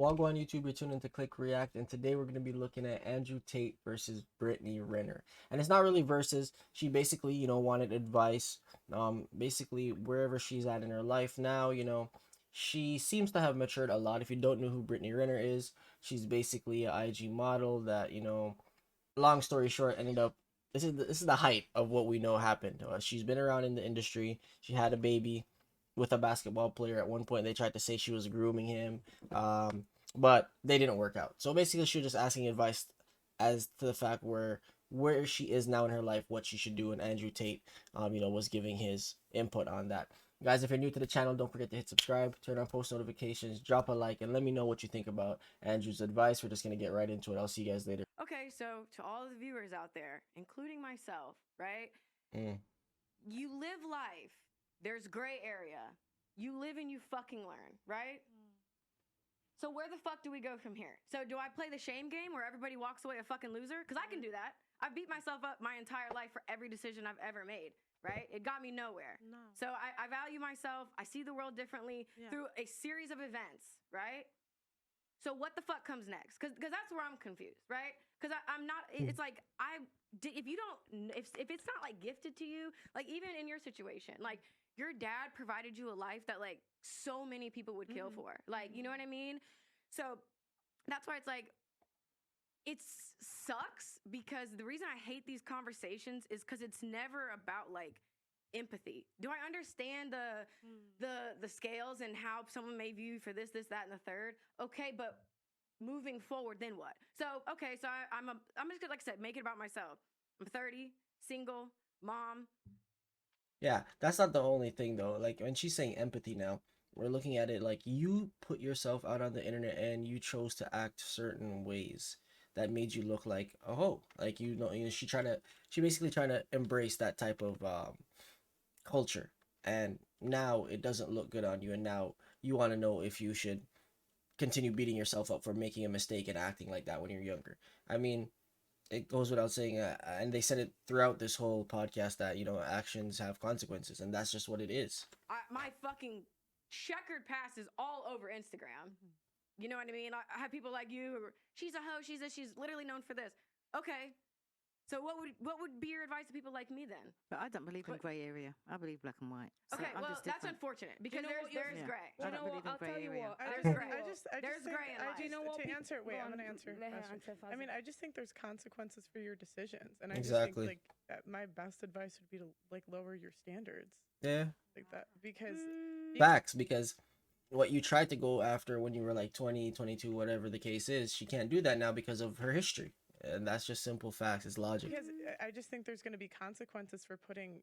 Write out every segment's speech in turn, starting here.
Wagwan YouTube, you're tuned into Click React, and today we're going to be looking at Andrew Tate versus Brittany Renner. And it's not really versus. She basically, wanted advice. Basically wherever she's at in her life now, she seems to have matured a lot. If you don't know who Brittany Renner is, she's basically an IG model that, long story short, ended up. This is the height of what we know happened. She's been around in the industry. She had a baby with a basketball player. At one point, they tried to say she was grooming him, but they didn't work out. So basically, she was just asking advice as to the fact where she is now in her life, what she should do, and Andrew Tate, was giving his input on that. Guys, if you're new to the channel, don't forget to hit subscribe, turn on post notifications, drop a like, and let me know what you think about Andrew's advice. We're just gonna get right into it. I'll see you guys later. Okay, so to all the viewers out there, including myself, right? You live life. There's gray area. You live and you fucking learn, right? So where the fuck do we go from here? So do I play the shame game where everybody walks away a fucking loser? Because I can do that. I've beat myself up my entire life for every decision I've ever made, right? It got me nowhere. No. So I value myself. I see the world differently through a series of events, right? So what the fuck comes next? Because that's where I'm confused, right? Because I'm not. It's like if you don't, if it's not like gifted to you, like even in your situation, like your dad provided you a life that like so many people would kill for, like you know what I mean? So that's why it's like it sucks because the reason I hate these conversations is because it's never about like empathy. Do I understand the scales and how someone may view you for this, that, and the third? Okay, but moving forward, then what? So okay, so I'm just gonna, like I said, make it about myself. I'm 30, single, mom. Yeah, that's not the only thing though. Like when she's saying empathy now, we're looking at it like you put yourself out on the internet and you chose to act certain ways that made you look like a hoe. Like she basically trying to embrace that type of culture. And now it doesn't look good on you, and now you want to know if you should continue beating yourself up for making a mistake and acting like that when you're younger. I mean, it goes without saying, and they said it throughout this whole podcast that actions have consequences, and that's just what it is. My fucking checkered past is all over Instagram. You know what I mean? I have people like you. She's a hoe. She's this. She's literally known for this. Okay. So what would be your advice to people like me then? But I don't believe in grey area. I believe black and white. So Okay, I'm well just that's different. unfortunate because know there's what gray. I don't believe in I'll grey tell you area. what. There's I gray. just There's think, gray in life. you know what? To answer, wait, I'm gonna answer. let her Faster. answer I mean, I just think there's consequences for your decisions, and I Exactly. just think like my best advice would be to like lower your standards, Yeah, like that, because facts. Because what you tried to go after when you were like 20, 22, whatever the case is, she can't do that now because of her history. And that's just simple facts. It's logic. because I just think there's going to be consequences for putting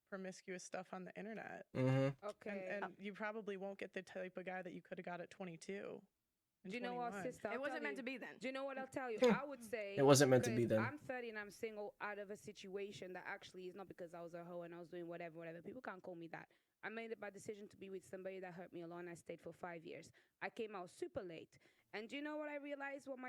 promiscuous stuff on the internet, Okay. and you probably won't get the type of guy that you could have got at 22. Do you know what, 21. sister? It wasn't meant to be then. Do you know what I'll tell you? I would say It wasn't meant to be because then. I'm 30 and I'm single out of a situation that actually is not because I was a hoe and I was doing whatever. People can't call me that. I made it by decision to be with somebody that hurt me a lot, and I stayed for 5 years. I came out super late, and do you know what I realized? What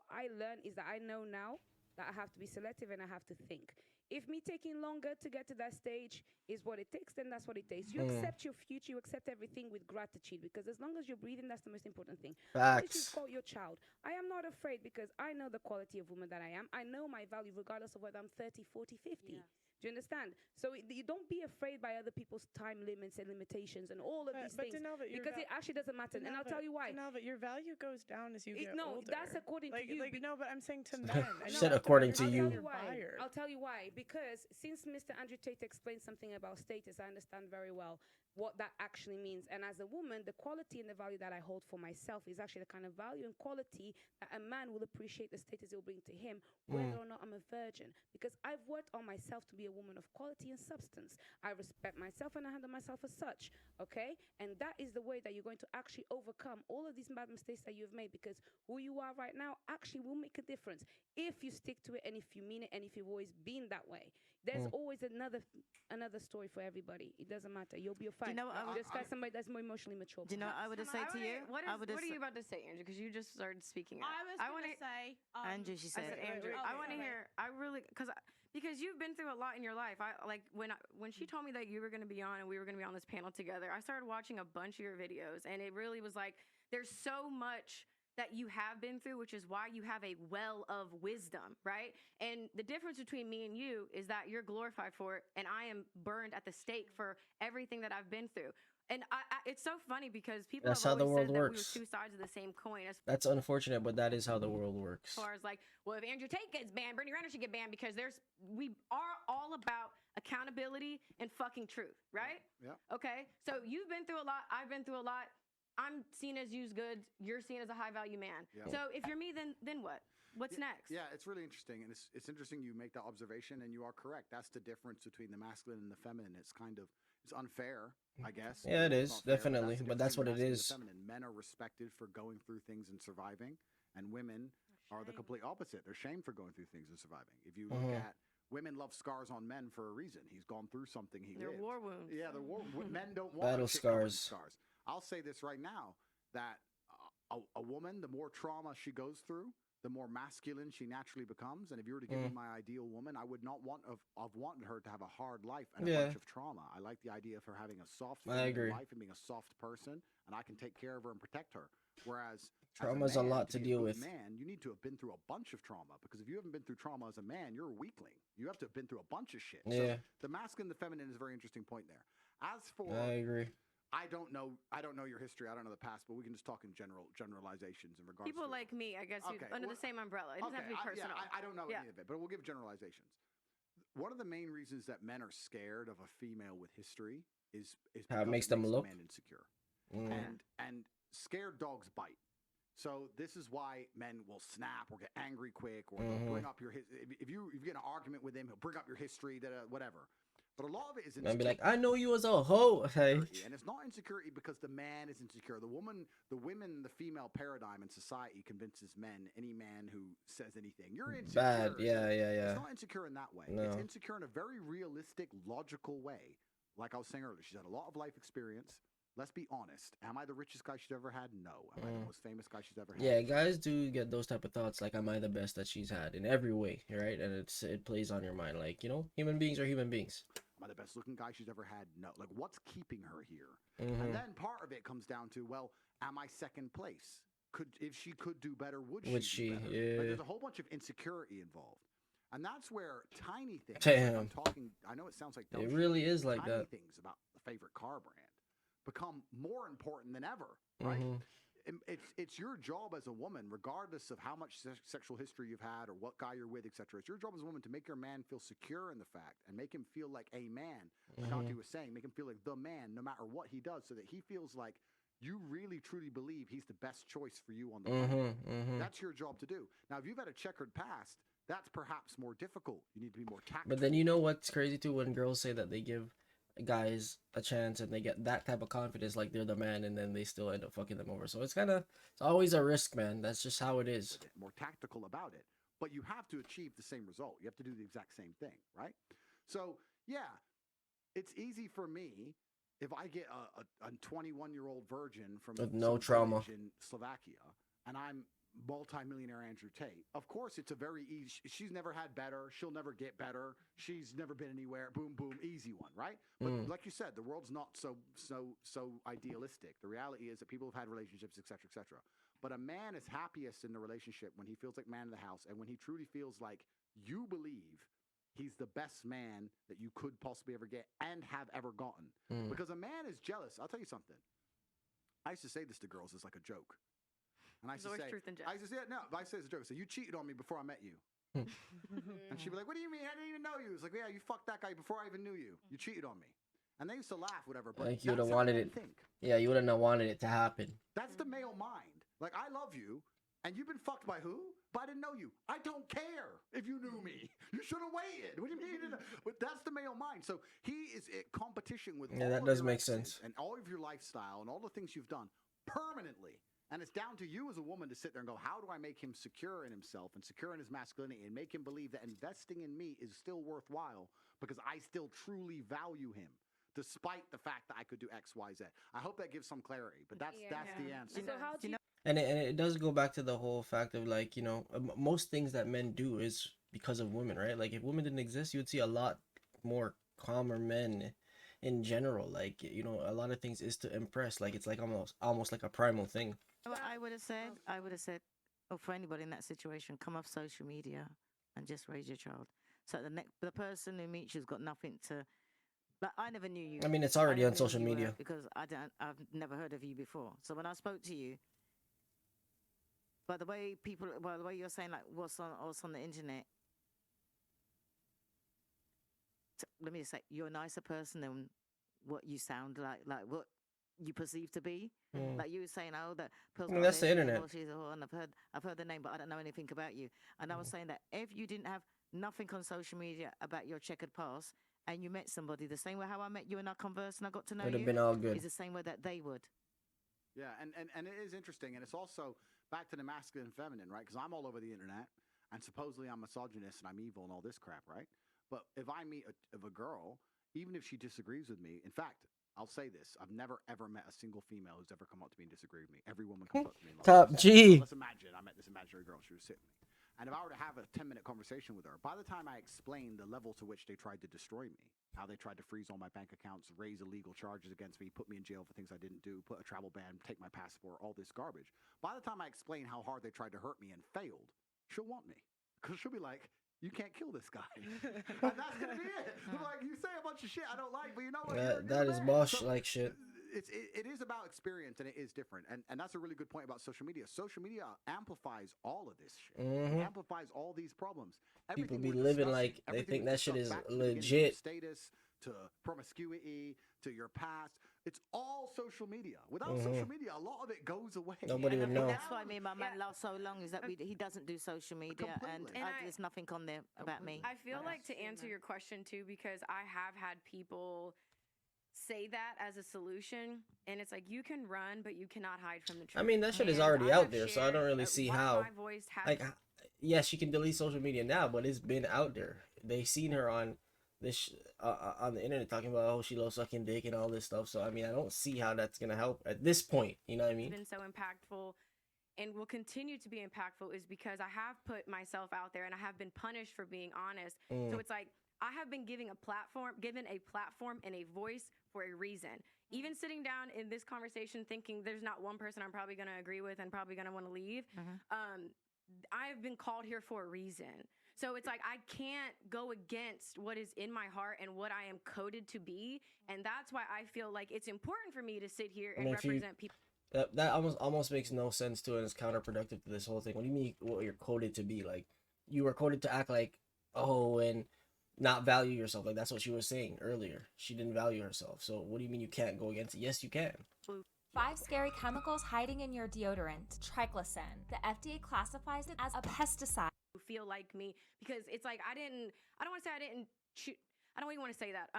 I learned is that I know now that I have to be selective and I have to think. If me taking longer to get to that stage is what it takes, then that's what it takes. You accept your future, you accept everything with gratitude, because as long as you're breathing, that's the most important thing. Unless you've Facts. got your child. I am not afraid because I know the quality of woman that I am. I know my value regardless of whether I'm 30, 40, 50. Yeah. Do you understand? So you don't be afraid by other people's time limits and limitations and all of these But things, Denelva, because it actually doesn't matter. And I'll tell you why. Denelva, your value goes down as you get No, older. that's according to you. No, but I'm saying to men. I She know said that's according about to I'll you. tell you your why. buyer. I'll tell you why. Because since Mr. Andrew Tate explained something about status, I understand very well what that actually means. And as a woman, the quality and the value that I hold for myself is actually the kind of value and quality that a man will appreciate the status it will bring to him, whether or not I'm a virgin. Because I've worked on myself to be a woman of quality and substance. I respect myself and I handle myself as such. Okay? And that is the way that you're going to actually overcome all of these bad mistakes that you've made, because who you are right now actually will make a difference if you stick to it and if you mean it and if you've always been that way. There's always another story for everybody. It doesn't matter. You'll be fine. you know what I would- Just got somebody that's more emotionally mature. Do you know what I would have said to you? What I would are have you about to say, Andrew? Because you just started speaking. Oh, I want to say Andrew, she I said. said Andrew. wait, I wait, want to wait. hear. I really because you've been through a lot in your life. I like when she told me that you were going to be on and we were going to be on this panel together. I started watching a bunch of your videos, and it really was like there's so much that you have been through, which is why you have a well of wisdom, right? And the difference between me and you is that you're glorified for it, and I am burned at the stake for everything that I've been through. And it's so funny because people That's have how the always world said that we were works. two sides of the same coin. As That's unfortunate, but that is how the world works. far as like, well, if Andrew Tate gets banned, Brittany Renner should get banned because we are all about accountability and fucking truth, right? Yeah. Okay. So you've been through a lot. I've been through a lot. I'm seen as used goods. You're seen as a high value man. Yeah. So if you're me, then what? What's next? Yeah, it's really interesting, and it's interesting you make that observation, and you are correct. That's the difference between the masculine and the feminine. It's unfair, I guess. Yeah, it It's is, not fair, definitely, the but difference that's what between it the masculine and is. the feminine. Men are respected for going through things and surviving, and women are the complete opposite. They're shamed for going through things and surviving. If you look at women love scars on men for a reason. He's gone through something. They're lived. war wounds. Yeah, they're war. Men don't want Battle shit going scars. I'll say this right now that a woman, the more trauma she goes through, the more masculine she naturally becomes. And if you were to give me my ideal woman, I would not want of wanted her to have a hard life and a bunch of trauma. I like the idea of her having a soft feminine life and being a soft person, and I can take care of her and protect her. Whereas Trauma's a lot to be deal good with. Man, you need to have been through a bunch of trauma, because if you haven't been through trauma as a man, you're a weakling. You have to have been through a bunch of shit. Yeah. So the masculine and the feminine is a very interesting point there. As for I agree. I don't know your history. I don't know the past, but we can just talk in generalizations in regards People to like me, I guess, Okay, under the well, same umbrella. It doesn't have to be personal. I don't know Yeah. any of it, but we'll give generalizations. One of the main reasons that men are scared of a female with history is How it because makes them look? the man insecure. Mm. And scared dogs bite. So this is why men will snap or get angry quick, or they'll bring up if you get in an argument with him, he'll bring up your history, whatever. But a lot of it is And be like, insecurity. I know you as a hoe. Hey. And it's not insecurity because the man is insecure. The female paradigm in society convinces men, any man who says anything, you're insecure. Bad. Yeah. It's not insecure in that way. No. It's insecure in a very realistic, logical way. Like I was saying earlier, she's had a lot of life experience. Let's be honest. Am I the richest guy she's ever had? No. Am I the most famous guy she's ever had? Yeah, guys do get those type of thoughts. Like, am I the best that she's had in every way, right? And it plays on your mind. Like, human beings are human beings. Am I the best looking guy she's ever had? No. Like, what's keeping her here? Mm-hmm. And then part of it comes down to, well, am I second place? If she could do better, would she do better? Yeah. Like, there's a whole bunch of insecurity involved. And that's where tiny things. Damn. I'm talking, I know it sounds like dumb It shit, really is like tiny that. things about the favorite car brand become more important than ever, right? Mhm. It's your job as a woman, regardless of how much sexual history you've had or what guy you're with, etc. It's your job as a woman to make your man feel secure in the fact and make him feel like a man. Like Auntie was saying, make him feel like the man no matter what he does, so that he feels like you really truly believe he's the best choice for you on the planet. That's your job to do. Now, if you've had a checkered past, that's perhaps more difficult. You need to be more tactful. But then you know what's crazy too? When girls say that they give guys a chance and they get that type of confidence, like they're the man, and then they still end up fucking them over. So it's always a risk, man. That's just how it is. More tactical about it. But you have to achieve the same result. You have to do the exact same thing, right? So, yeah, it's easy for me if I get a 21-year-old virgin from With no some trauma village in Slovakia, and I'm multi-millionaire Andrew Tate. Of course, it's a very easy. She's never had better. She'll never get better. She's never been anywhere. Boom, boom, easy one, right? But like you said, the world's not so idealistic. The reality is that people have had relationships, etc., etc. But a man is happiest in the relationship when he feels like man of the house, and when he truly feels like you believe he's the best man that you could possibly ever get and have ever gotten. Because a man is jealous. I'll tell you something. I used to say this to girls as like a joke. And I used There's to always say, truth in jest. I used to say, no, but I say it's a joke. So you cheated on me before I met you. And she'd be like, what do you mean? I didn't even know you. It's like, yeah, you fucked that guy before I even knew you. You cheated on me. And they used to laugh, whatever. But Like you would have that's how wanted men it. think. Yeah, you wouldn't have wanted it to happen. That's the male mind. Like, I love you, and you've been fucked by who? But I didn't know you. I don't care if you knew me. You should have waited. What do you mean? You didn't? But that's the male mind. So he is in competition with Yeah, all that of does your make exes sense. and all of your lifestyle and all the things you've done permanently. And it's down to you as a woman to sit there and go, how do I make him secure in himself and secure in his masculinity and make him believe that investing in me is still worthwhile because I still truly value him, despite the fact that I could do X, Y, Z. I hope that gives some clarity, but that's the answer. So how do you And it does go back to the whole fact of like, most things that men do is because of women, right? Like if women didn't exist, you would see a lot more calmer men in general. Like, a lot of things is to impress. Like it's like almost like a primal thing. What I would have said, or for anybody in that situation, come off social media and just raise your child. So the person who meets you's got nothing to. Like, I never knew you. I mean, it's I already never on knew social who you were media. because I've never heard of you before. So when I spoke to you, by the way the way you're saying like what's on the internet, let me just say, you're a nicer person than what you sound like what you perceive to be. Like you were saying, oh, that Pearl's got a That's the lesbian, internet. or she's a whore, and I've heard the name, but I don't know anything about you. And I was saying that if you didn't have nothing on social media about your checkered past, and you met somebody the same way how I met you and I conversed and I got to know It'd have you, been all good. is the same way that they would. Yeah, and it is interesting, and it's also back to the masculine and feminine, right? Because I'm all over the internet, and supposedly I'm misogynist and I'm evil and all this crap, right? But if I meet a girl, even if she disagrees with me, in fact, I'll say this: I've never ever met a single female who's ever come up to me and disagreed with me. Every woman comes up to me and loves Top me. G. So let's imagine I met this imaginary girl; she was sitting with me, and if I were to have a 10-minute conversation with her, by the time I explained the level to which they tried to destroy me, how they tried to freeze all my bank accounts, raise illegal charges against me, put me in jail for things I didn't do, put a travel ban, take my passport, all this garbage. By the time I explain how hard they tried to hurt me and failed, she'll want me. Because she'll be like, you can't kill this guy. And that's going to be it. Like, you say a bunch of shit I don't like, but you know what? That is bosh like shit. It is about experience, and it is different. And that's a really good point about social media. Social media amplifies all of this shit. It amplifies all these problems. People Everything be we're living discussing, like they everything think we that shit is discussed back to the beginning, from legit. status to promiscuity to your past. It's all social media. Without social media, a lot of it goes away. Nobody And would I think know. that's why me and my man last so long is that he doesn't do social media, and, Completely. there's nothing on there about me. I feel like to answer your question too, because I have had people say that as a solution, and it's like you can run, but you cannot hide from the truth. I mean, that shit is And already I out have there, so I don't shared, really see one of how. my voice has Like, yes, she can delete social media now, but it's been out there. They seen her on this on the internet talking about she loves sucking dick and all this stuff. So I mean, I don't see how that's gonna help at this point. You know what I mean? been so impactful and will continue to be impactful is because I have put myself out there and I have been punished for being honest. So it's like I have been given a platform and a voice for a reason. Even sitting down in this conversation thinking there's not one person I'm probably going to agree with and probably going to want to leave. I've been called here for a reason. So it's like I can't go against what is in my heart and what I am coded to be. And that's why I feel like it's important for me to sit here and represent people. That almost makes no sense to it. And it's counterproductive to this whole thing. What do you mean? What you're coded to be? Like you were coded to act like and not value yourself. Like that's what she was saying earlier. She didn't value herself. So what do you mean you can't go against it? Yes, you can. 5 scary chemicals hiding in your deodorant. Triclosan. The FDA classifies it as a pesticide. Who feel like me, because it's like I don't want to say I didn't choose. I don't even want to say that.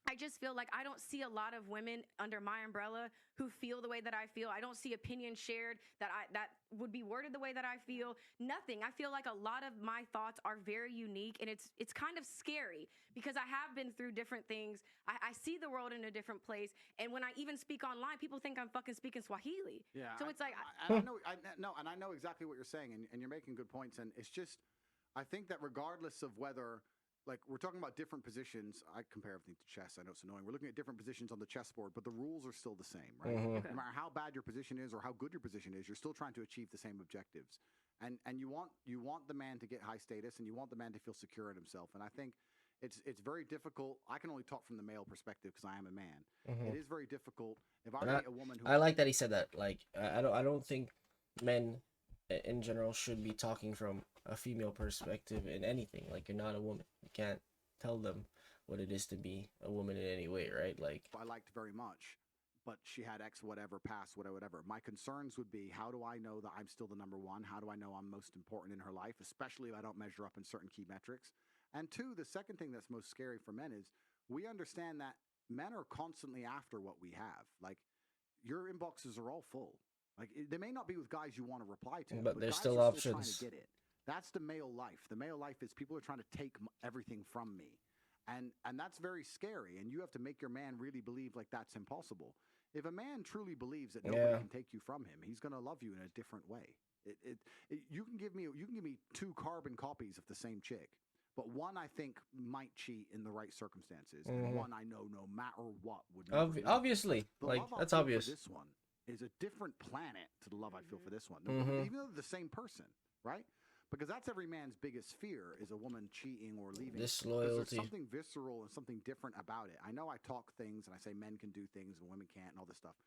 I just feel like I don't see a lot of women under my umbrella who feel the way that I feel. I don't see opinions shared that would be worded the way that I feel. Nothing. I feel like a lot of my thoughts are very unique, and it's kind of scary because I have been through different things. I see the world in a different place, and when I even speak online, people think I'm fucking speaking Swahili. Yeah. So it's like I know exactly what you're saying, and you're making good points. And it's just, I think that regardless of whether, like, we're talking about different positions. I compare everything to chess. I know it's annoying. We're looking at different positions on the chessboard, but the rules are still the same, right? No matter how bad your position is or how good your position is, you're still trying to achieve the same objectives. And you want the man to get high status, and you want the man to feel secure in himself. And I think it's very difficult. I can only talk from the male perspective because I am a man. It is very difficult. If I meet a woman who I like that he said that. Like I don't think men in general should be talking from a female perspective in anything. Like you're not a woman. You can't tell them what it is to be a woman in any way, right? Like I liked very much, but she had X whatever past whatever. My concerns would be, how do I know that I'm still the number one? How do I know I'm most important in her life, especially if I don't measure up in certain key metrics? And two, the second thing that's most scary for men is we understand that men are constantly after what we have. Like your inboxes are all full. Like they may not be with guys you want to reply to, but there's guys still are options. trying to get it. That's the male life. The male life is people are trying to take everything from me. And that's very scary. And you have to make your man really believe like that's impossible. If a man truly believes that nobody can take you from him, he's going to love you in a different way. You can give me 2 carbon copies of the same chick, but one I think might cheat in the right circumstances, and one I know no matter what would never leave. Obviously, The like love I'll that's feel for obvious. this one is a different planet to the love I feel for this one. Mhm. Even though they're the same person, right? Because that's every man's biggest fear is a woman cheating or leaving. 'Cause Disloyalty. there's something visceral and something different about it. I know I talk things and I say men can do things and women can't and all this stuff.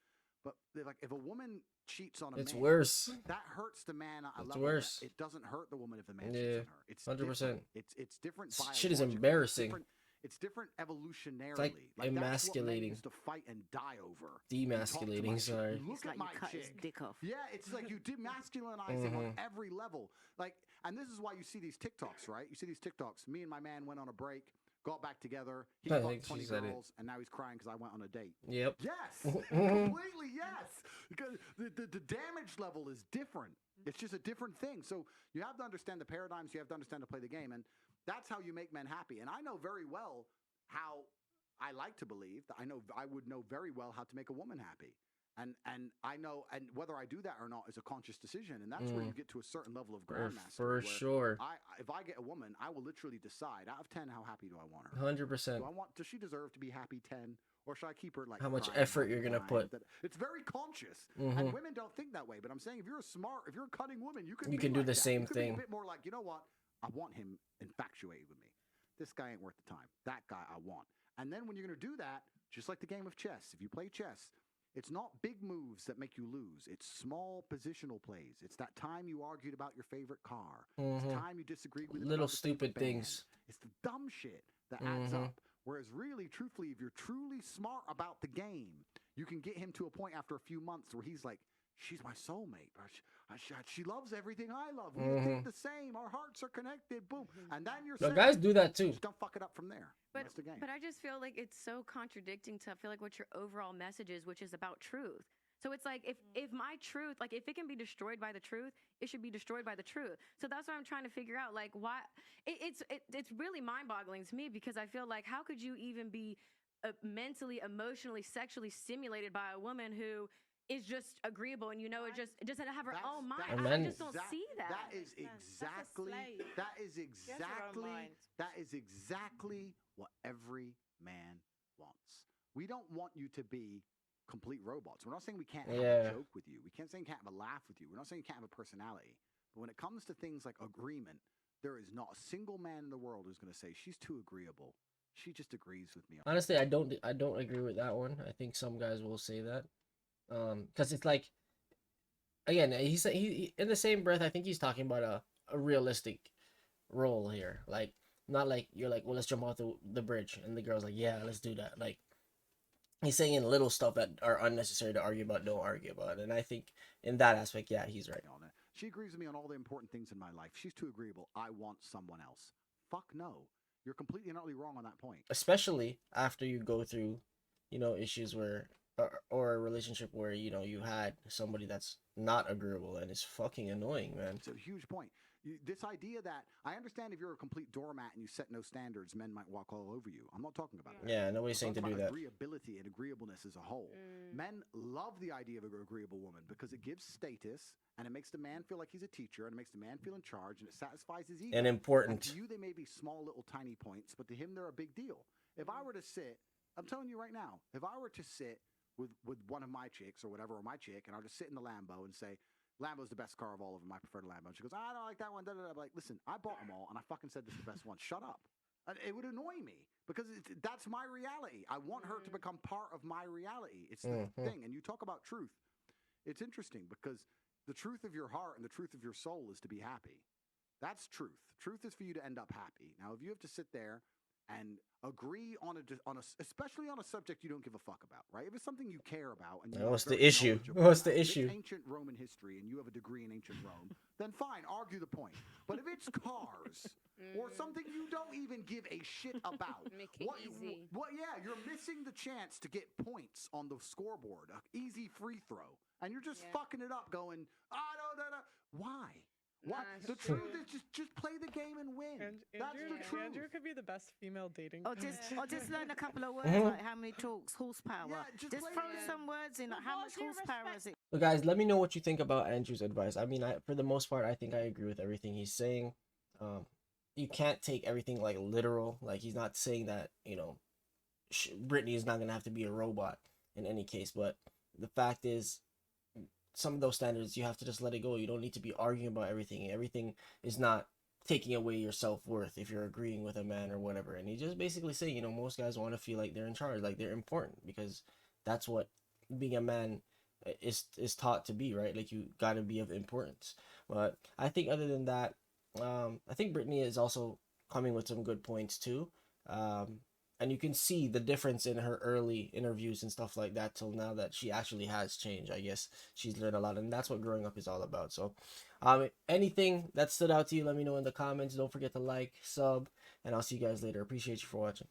But they're like, if a woman cheats on a It's man, worse. that hurts the man at a It's level worse. that it doesn't hurt the woman if the man Yeah, cheats on her. It's 100%. different. It's different. Shit is biologically. embarrassing. It's different evolutionarily. like that's what men emasculating. used to fight and die over. Demasculating, You talk to my sorry. chick, Look It's at like my you cut his chick. dick off. Yeah, it's like you demasculinize him on every level. Like, and this is why you see these TikToks, right? You see these TikToks. Me and my man went on a break, got back together. He I fucked think 20 she said it. girls, and now he's crying because I went on a date. Yep. Yes, completely yes. Because the damage level is different. It's just a different thing. So you have to understand the paradigms. You have to understand to play the game, and that's how you make men happy. And I know very well how I like to believe that I would know very well how to make a woman happy. And I know, and whether I do that or not is a conscious decision, and that's where you get to a certain level of grandmaster. For where sure. if I get a woman, I will literally decide out of 10 how happy do I want her. 100%. Does she deserve to be happy 10, or should I keep her like How much crying effort all the you're gonna time? put. It's very conscious, Mhm. and women don't think that way. But I'm saying if you're a cutting woman, you can You be can do like the that. same You can be thing. a bit more like, you know what? I want him infatuated with me. This guy ain't worth the time. That guy I want. And then when you're gonna do that, just like the game of chess, if you play chess, it's not big moves that make you lose. It's small positional plays. It's that time you argued about your favorite car. It's the time you disagreed with Little about the favorite stupid things. band. It's the dumb shit that adds up. Whereas really, truthfully, if you're truly smart about the game, you can get him to a point after a few months where he's like, she's my soulmate. She loves everything I love. We think the same. Our hearts are connected. Boom. And then you're But guys do that too. Just don't fuck it up from there. That's the game. But I just feel like it's so contradicting to feel like what your overall message is, which is about truth. So it's like if my truth, like if it can be destroyed by the truth, it should be destroyed by the truth. So that's what I'm trying to figure out. Like why it's really mind-boggling to me because I feel like how could you even be mentally, emotionally, sexually stimulated by a woman who is just agreeable and it just to have her own mind. I just don't see that. That is exactly what every man wants. We don't want you to be complete robots. We're not saying we can't have a joke with you. We can't say we can't have a laugh with you. We're not saying you can't have a personality. But when it comes to things like agreement, there is not a single man in the world who's going to say she's too agreeable. She just agrees with me. Honestly, I don't agree with that one. I think some guys will say that. Because it's like, again, he in the same breath, I think he's talking about a realistic role here. Like, not like you're like, well, let's jump off the bridge, and the girl's like, yeah, let's do that. Like, he's saying little stuff that are unnecessary to argue about, don't argue about. And I think in that aspect, yeah, he's right. On it. She agrees with me on all the important things in my life. She's too agreeable. I want someone else. Fuck no. You're completely and utterly wrong on that point. Especially after you go through, issues where, or a relationship where, you had somebody that's not agreeable and is fucking annoying, man. It's a huge point. This idea that, I understand if you're a complete doormat and you set no standards, men might walk all over you. I'm not talking about that. Yeah, nobody's saying to do that. Agreeability and agreeableness as a whole. Men love the idea of an agreeable woman because it gives status and it makes the man feel like he's a teacher and it makes the man feel in charge and it satisfies his ego. And important. And to you, they may be small little tiny points, but to him, they're a big deal. If I were to sit, I'm telling you right now, if I were to sit with one of my chicks or whatever, or my chick, and I'll just sit in the Lambo and say, Lambo's the best car of all of them. I prefer the Lambo. And she goes, I don't like that one. Da, da, da. I'm like, listen, I bought them all, and I fucking said this is the best one. Shut up. And it would annoy me because that's my reality. I want her to become part of my reality. It's the thing. And you talk about truth. It's interesting because the truth of your heart and the truth of your soul is to be happy. That's truth. Truth is for you to end up happy. Now, if you have to sit there and agree on especially on a subject you don't give a fuck about, right? If it's something you care about, and what's the issue? What's the issue? If it's ancient Roman history, and you have a degree in ancient Rome, then fine, argue the point. But if it's cars or something you don't even give a shit about, Make it easy. You're missing the chance to get points on the scoreboard, an easy free throw, and you're just fucking it up, going, why? What? The truth is just play the game and win. That's the truth. Andrew could be the best female dating. Or just learn a couple of words, like how many talks, horsepower. Yeah, just throw some words in, like how much horsepower is it? But guys, let me know what you think about Andrew's advice. I mean, for the most part, I think I agree with everything he's saying. You can't take everything like literal. Like, he's not saying that, Brittany is not gonna have to be a robot in any case. But the fact is, some of those standards, you have to just let it go. You don't need to be arguing about everything. Everything is not taking away your self-worth if you're agreeing with a man or whatever. And he just basically saying, you know, most guys want to feel like they're in charge, like they're important, because that's what being a man is taught to be, right? Like, you got to be of importance. But I think other than that, I think Brittany is also coming with some good points too. And you can see the difference in her early interviews and stuff like that till now that she actually has changed. I guess she's learned a lot, and that's what growing up is all about. So, anything that stood out to you, let me know in the comments. Don't forget to like, sub, and I'll see you guys later. Appreciate you for watching.